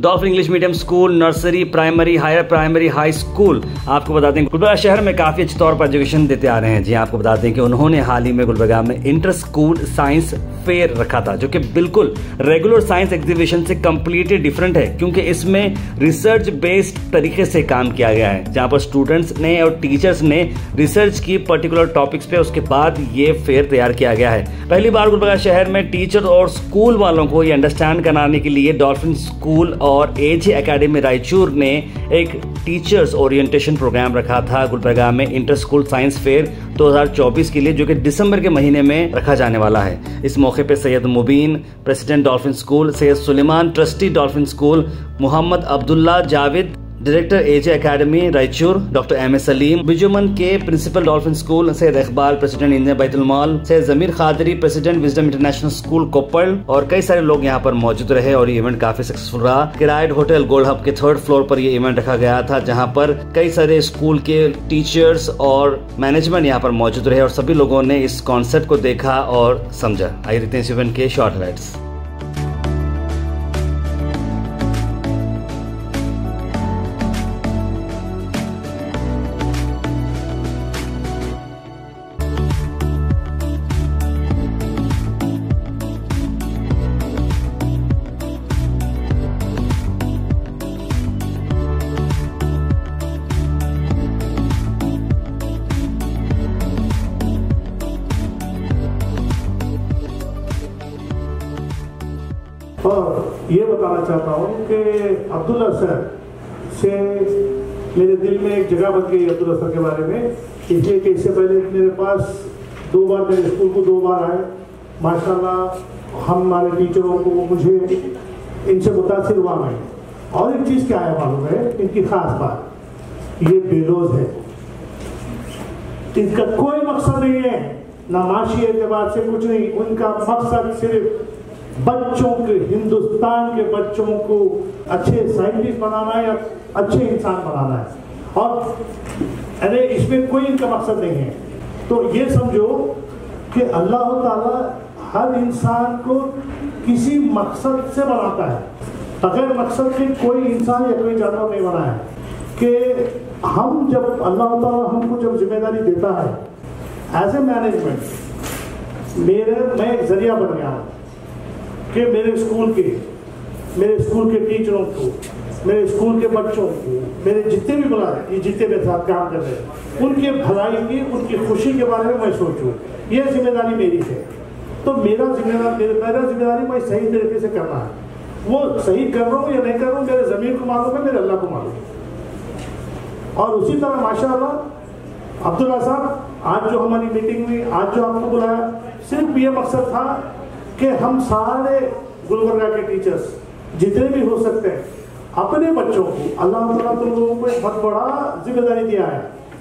Dolphin English medium school, nursery, primary, higher primary, high school आपको बता दें गुलबर्गा शहर में काफ़ी अच्छे तौर पर एजुकेशन देते आ रहे हैं। जी आपको बता दें कि उन्होंने हाल ही में गुलबर्गा में इंटर स्कूल साइंस फेयर रखा था, जो कि बिल्कुल रेगुलर साइंस एग्जीबिशन से कम्प्लीटली डिफरेंट है, क्योंकि इसमें रिसर्च बेस्ड तरीके से काम किया गया है, जहाँ पर स्टूडेंट्स ने और टीचर्स ने रिसर्च की पर्टिकुलर टॉपिक्स पे, उसके बाद ये फेयर तैयार किया गया है। पहली बार गुलबर्गा शहर में टीचर और स्कूल वालों को ये अंडरस्टैंड कराने के लिए डॉल्फिन स्कूल और एजे एकेडमी रायचूर ने एक टीचर्स ओरिएंटेशन प्रोग्राम रखा था गुलबर्गा में इंटर स्कूल साइंस फेयर 2024 के लिए, जो कि दिसंबर के महीने में रखा जाने वाला है। इस मौके पे Syed Mubeen president Dolphin school, Syed Suleman trustee Dolphin school, Mohammed Abdullah Javed director AJ academy Raichur, doctor M A Saleem Bijuman के principal Dolphin school, Syed Iqbal president Indian Baitul Maal, Syed Zameer Khadri president wisdom international school Koppal और कई सारे लोग यहाँ पर मौजूद रहे और ये इवेंट काफी सक्सेसफुल रहा। किरायड होटल गोल्ड हब के 3rd फ्लोर पर ये इवेंट रखा गया था, जहाँ पर कई सारे स्कूल के टीचर्स और मैनेजमेंट यहाँ पर मौजूद रहे और सभी लोगों ने इस कॉन्सेप्ट को देखा और समझा। आइए देखते हैं इस इवेंट के शॉर्ट हाइलाइट्स। और ये बताना चाहता हूँ कि अब्दुल्ला सर से मेरे दिल में एक जगह बन गई अब्दुल्ला सर के बारे में, इसलिए कि इससे पहले मेरे पास 2 बार मेरे स्कूल को 2 बार आए। माशाल्लाह हमारे टीचरों को मुझे इनसे मुतासिर हुआ मैं। और एक चीज़ क्या है मालूम है, इनकी खास बात, ये बेलोज है, इनका कोई मकसद नहीं है, ना माशी एतबार से कुछ नहीं, उनका मकसद सिर्फ बच्चों के, हिंदुस्तान के बच्चों को अच्छे साइंटिस्ट बनाना है या अच्छे इंसान बनाना है, और अरे इसमें कोई इनका मकसद नहीं है। तो ये समझो कि अल्लाह ताला हर इंसान को किसी मकसद से बनाता है, अगर मकसद से कोई इंसान या कोई जानवर नहीं बना है। कि हम जब अल्लाह ताला हमको जब जिम्मेदारी देता है एज ए मैनेजमेंट, मैं एक जरिया बन गया हूँ कि मेरे स्कूल के टीचरों को, मेरे स्कूल के बच्चों को, मेरे जितने भी बुलाए, ये जितने मेरे साथ काम कर रहे हैं, उनके भलाई की, उनकी खुशी के बारे में मैं सोचूं, ये जिम्मेदारी मेरी है। तो मेरा जिम्मेदारी मैं सही तरीके से करना है। वो सही कर रहा हूँ या नहीं कर रहा हूँ, मेरे ज़मीन को मालूम है, मेरे अल्लाह को मालूम है। और उसी तरह माशाअल्लाह अब्दुल्ला साहब, आज जो हमारी मीटिंग हुई, आज जो आपको बुलाया, सिर्फ ये मकसद था कि हम सारे गुलबर्गा के टीचर्स जितने भी हो सकते हैं, अपने बच्चों को, अल्लाह ताला तुम लोगों को एक बहुत बड़ा जिम्मेदारी दिया है।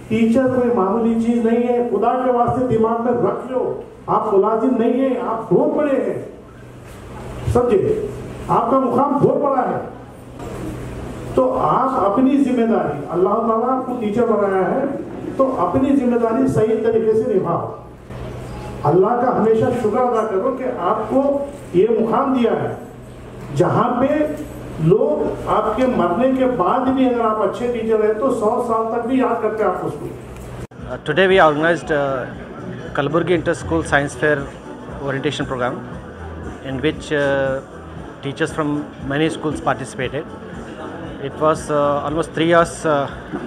टीचर कोई मामूली चीज नहीं है, खुदा के वास्ते दिमाग में रख लो, आप मुलाजिम नहीं है, आप बहुत बड़े हैं, समझे, आपका मुकाम बहुत बड़ा है। तो आप अपनी जिम्मेदारी, अल्लाह ताला आपको टीचर बनाया है, तो अपनी जिम्मेदारी सही तरीके से निभाओ। अल्लाह का हमेशा शुक्र अदा करो कि आपको ये मुकाम दिया है, जहाँ पे लोग आपके मरने के बाद भी अगर आप अच्छे टीचर हैं तो 100 साल तक भी याद करते हैं आप उसको। Today we organized Kalaburgi Inter School Science Fair orientation program, in which teachers from many schools participated. It was almost 3 hours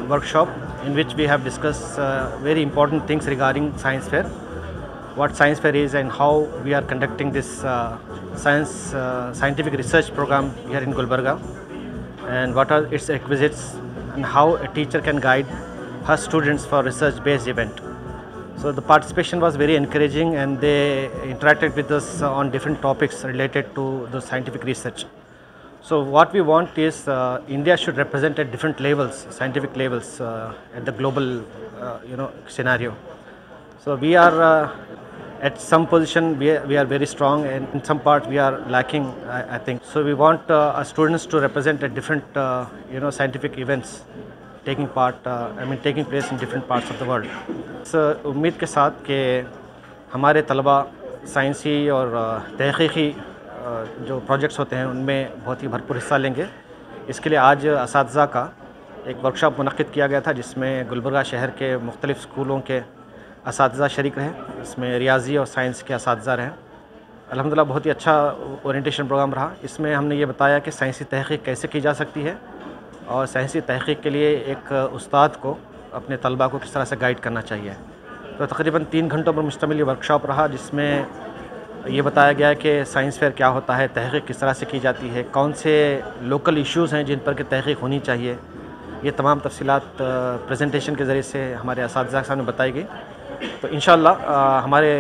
workshop in which we have discussed very important things regarding science fair, what science fair is and how we are conducting this scientific research program here in Gulbarga, and what are its requisites and how a teacher can guide her students for research based event. So the participation was very encouraging and they interacted with us on different topics related to the scientific research. So what we want is India should represent at different levels, scientific levels at the global scenario. So we are at some position we are very strong, and in some part we are lacking, I think. So we want our students to represent at different scientific events taking place in different parts of the world. इस उम्मीद के साथ कि हमारे तलबा साइंसी और तहक़ीक़ी जो projects होते हैं उनमें बहुत ही भरपूर हिस्सा लेंगे, इसके लिए आज असातिज़ा का एक वर्कशॉप मुनक़्क़िद किया गया था, जिसमें गुलबर्गा शहर के मुख्तलिफ़ स्कूलों के असातिज़ा शरीक रहे। इसमें रियाजी और साइंस के असातिज़ा रहे। अल्हम्दुलिल्लाह बहुत ही अच्छा ओरिएंटेशन प्रोग्राम रहा। इसमें हमने ये बताया कि साइंसी तहक़ीक़ कैसे की जा सकती है और साइंसी तहक़ीक़ के लिए एक उस्ताद को अपने तलबा को किस तरह से गाइड करना चाहिए। तो तकरीबन 3 घंटों पर मुश्तमिल ये वर्कशॉप रहा, जिसमें ये बताया गया है कि साइंस फेयर क्या होता है, तहक़ीक़ किस तरह से की जाती है, कौन से लोकल इश्यूज़ हैं जिन पर कि तहक़ीक़ होनी चाहिए। ये तमाम तफ़सीलात प्रेजेंटेशन के ज़रिए से हमारे असातिज़ा के सामने बताई गई। तो इंशाअल्लाह हमारे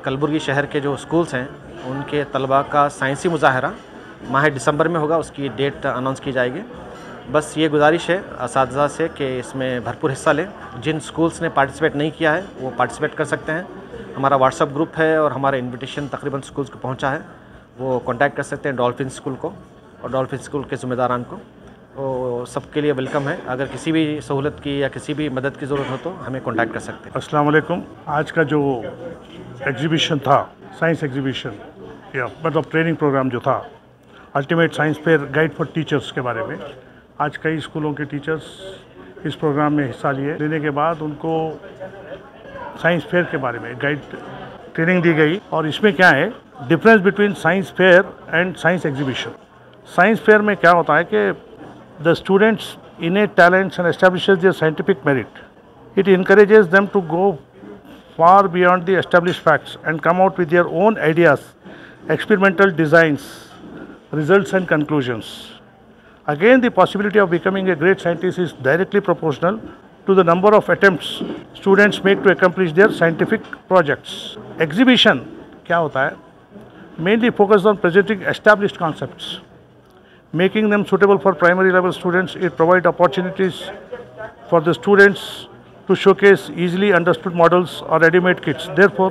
कलबुर्गी शहर के जो स्कूल्स हैं उनके तलबा का साइंसी मुज़ाहरा माह दिसंबर में होगा, उसकी डेट अनाउंस की जाएगी। बस ये गुजारिश है असातिज़ा से कि इसमें भरपूर हिस्सा लें। जिन स्कूल्स ने पार्टिसिपेट नहीं किया है वो पार्टिसिपेट कर सकते हैं। हमारा व्हाट्सअप ग्रुप है और हमारा इन्विटेशन तकरीबन स्कूल्स को पहुंचा है, वो कांटेक्ट कर सकते हैं डॉल्फिन स्कूल को और डॉल्फिन स्कूल के ज़िम्मेदारान को। तो सबके लिए वेलकम है। अगर किसी भी सहूलत की या किसी भी मदद की ज़रूरत हो तो हमें कांटेक्ट कर सकते हैं। अस्सलाम वालेकुम। आज का जो एग्जीबिशन था, साइंस एग्जीबिशन या मतलब ट्रेनिंग प्रोग्राम जो था, ultimate science fair guide for teachers के बारे में, आज कई स्कूलों के टीचर्स इस प्रोग्राम में हिस्सा लेने के बाद उनको साइंस फेयर के बारे में गाइड ट्रेनिंग दी गई। और इसमें क्या है difference between science fair and science exhibition. Science fair में क्या होता है कि the students' innate talents and establishes their scientific merit. It encourages them to go far beyond the established facts and come out with their own ideas, experimental designs, results and conclusions. Again, the possibility of becoming a great scientist is directly proportional to the number of attempts students make to accomplish their scientific projects. Exhibition क्या होता है? Mainly focused on presenting established concepts, making them suitable for primary level students. It provides opportunities for the students to showcase easily understood models or ready-made kits. Therefore,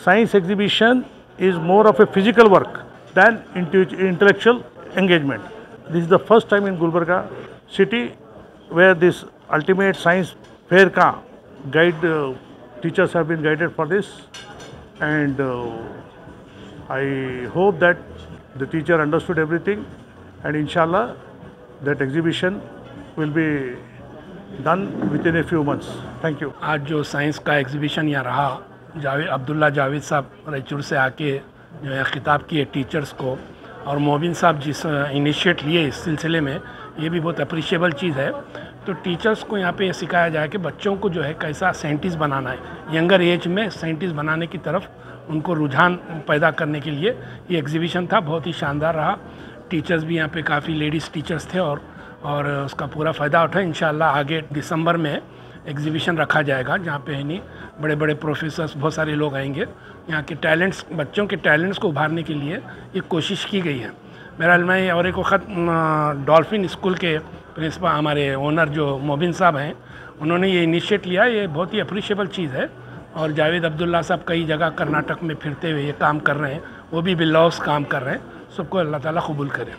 science exhibition is more of a physical work than intellectual engagement. This is the first time in Gulbarga city where this ultimate science fair ka guide teachers have been guided for this, and I hope that the teacher understood everything. And inshallah that exhibition will be done within a few months. Thank you. आज जो science का exhibition यहाँ रहा, अब्दुल्ला जावेद साहब रायचूर से आके जो है खिताब किए टीचर्स को, और मोबिन साहब जिस इनिशिएट लिए इस सिलसिले में, ये भी बहुत अप्रिशिएबल चीज़ है। तो टीचर्स को यहाँ पे ये सिखाया जाए कि बच्चों को जो है कैसा साइंटिस्ट बनाना है, यंगर एज में साइंटिस्ट बनाने की तरफ उनको रुझान पैदा करने के लिए ये एग्जीबिशन था। बहुत ही शानदार रहा। टीचर्स भी यहाँ पे काफ़ी लेडीज़ टीचर्स थे और उसका पूरा फ़ायदा उठा। इंशाल्लाह आगे दिसंबर में एग्जीबिशन रखा जाएगा, जहाँ पे नहीं बड़े बड़े प्रोफेसर्स बहुत सारे लोग आएंगे। यहाँ के टैलेंट्स, बच्चों के टैलेंट्स को उभारने के लिए ये कोशिश की गई है। बहरहाल मैं और एक वक्त डॉल्फिन स्कूल के प्रिंसिपल हमारे ओनर जो मोबिन साहब हैं, उन्होंने ये इनिशिएट लिया। ये बहुत ही अप्रिशिएबल चीज़ है। और जावेद अब्दुल्ला साहब कई जगह कर्नाटक में फिरते हुए ये काम कर रहे हैं, वो भी बिल्लौस काम कर रहे हैं। सबको अल्लाह ताला कबूल करे।